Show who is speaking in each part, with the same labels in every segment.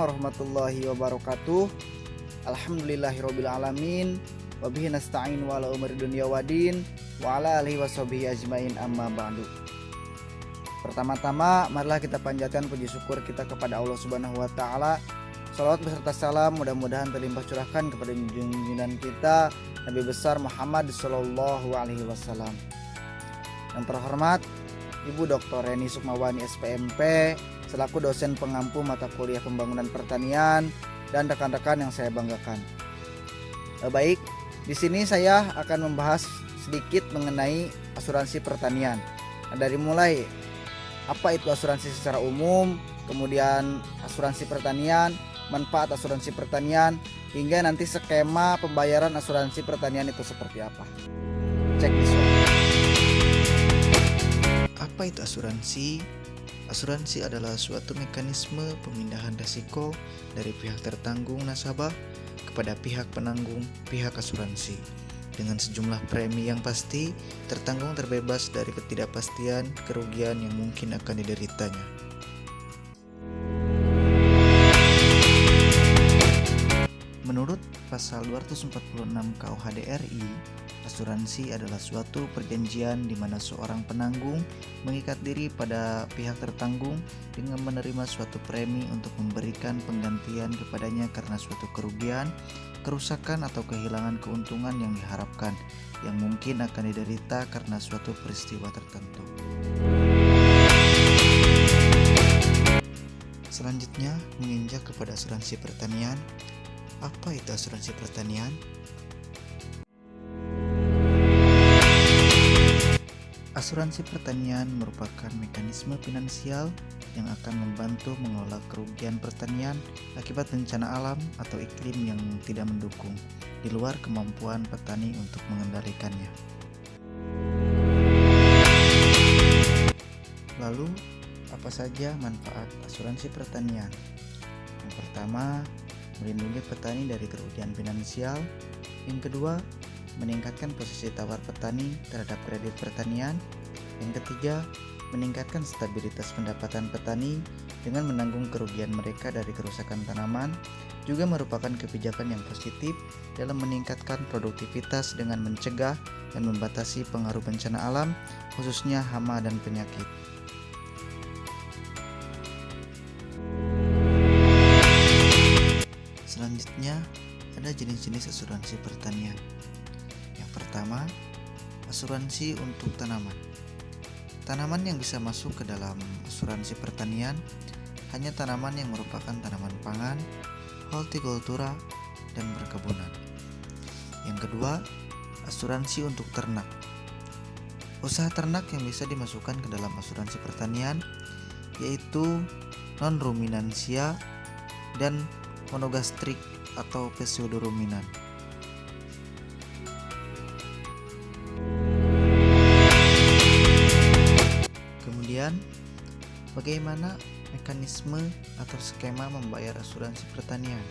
Speaker 1: warahmatullahi wabarakatuh. Alhamdulillahirabbil alamin. Wabihi nasta'in wa ala umuri dunya waddin wa ala alihi washabihi ajmain amma ba'du. Pertama-tama marilah kita panjatkan puji syukur kita kepada Allah Subhanahu wa taala. Salawat beserta salam mudah-mudahan terlimpah curahkan kepada junjungan kita Nabi besar Muhammad sallallahu alaihi wasallam. Yang terhormat Ibu Dr. Reni Sukmawani SPMP selaku dosen pengampu mata kuliah pembangunan pertanian dan rekan-rekan yang saya banggakan. Baik, di sini saya akan membahas sedikit mengenai asuransi pertanian. Dari mulai apa itu asuransi secara umum, kemudian asuransi pertanian, manfaat asuransi pertanian, hingga nanti skema pembayaran asuransi pertanian itu seperti apa. Cek di slide.
Speaker 2: Apa itu asuransi? Asuransi adalah suatu mekanisme pemindahan risiko dari pihak tertanggung nasabah kepada pihak penanggung pihak asuransi dengan sejumlah premi yang pasti, tertanggung terbebas dari ketidakpastian kerugian yang mungkin akan dideritanya. Menurut pasal 246 KUH DRI, asuransi adalah suatu perjanjian di mana seorang penanggung mengikat diri pada pihak tertanggung dengan menerima suatu premi untuk memberikan penggantian kepadanya karena suatu kerugian, kerusakan atau kehilangan keuntungan yang diharapkan yang mungkin akan diderita karena suatu peristiwa tertentu. Selanjutnya, menginjak kepada asuransi pertanian. Apa itu asuransi pertanian? Asuransi pertanian merupakan mekanisme finansial yang akan membantu mengelola kerugian pertanian akibat bencana alam atau iklim yang tidak mendukung di luar kemampuan petani untuk mengendalikannya. Lalu, apa saja manfaat asuransi pertanian? Yang pertama, melindungi petani dari kerugian finansial. Yang kedua, meningkatkan posisi tawar petani terhadap kredit pertanian. Yang ketiga, meningkatkan stabilitas pendapatan petani dengan menanggung kerugian mereka dari kerusakan tanaman. Juga merupakan kebijakan yang positif dalam meningkatkan produktivitas dengan mencegah dan membatasi pengaruh bencana alam, khususnya hama dan penyakit. Selanjutnya, ada jenis-jenis asuransi pertanian. Yang pertama, asuransi untuk tanaman. Tanaman yang bisa masuk ke dalam asuransi pertanian hanya tanaman yang merupakan tanaman pangan, hortikultura, dan perkebunan. Yang kedua, asuransi untuk ternak. Usaha ternak yang bisa dimasukkan ke dalam asuransi pertanian yaitu non-ruminansia dan monogastrik atau pseudoruminan. Kemudian, bagaimana mekanisme atau skema membayar asuransi pertanian?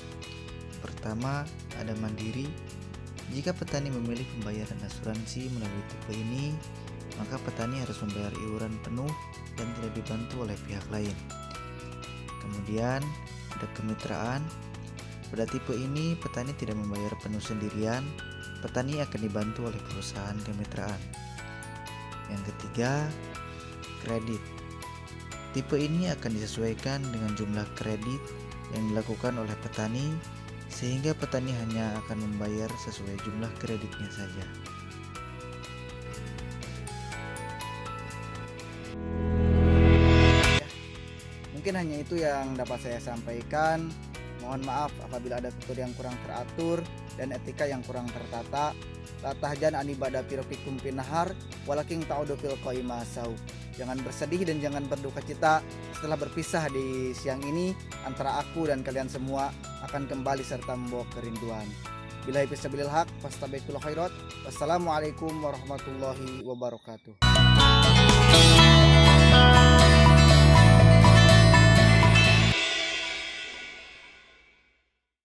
Speaker 2: Pertama, ada mandiri. Jika petani memilih pembayaran asuransi melalui tipe ini, maka petani harus membayar iuran penuh dan tidak dibantu oleh pihak lain. Kemudian, ada kemitraan. Pada tipe ini, petani tidak membayar penuh sendirian, petani akan dibantu oleh perusahaan kemitraan. Yang ketiga, kredit. Tipe ini akan disesuaikan dengan jumlah kredit yang dilakukan oleh petani, sehingga petani hanya akan membayar sesuai jumlah kreditnya saja.
Speaker 1: Mungkin hanya itu yang dapat saya sampaikan. Mohon maaf apabila ada tutur yang kurang teratur dan etika yang kurang tertata. La tahjan an ibadah firofikum pinahar walakin ta'udu fil qaima sau. Jangan bersedih dan jangan berduka cita setelah berpisah di siang ini antara aku dan kalian semua akan kembali serta membawa kerinduan. Billahi fisabilil haq fastabiqul khairat. Wassalamualaikum warahmatullahi wabarakatuh.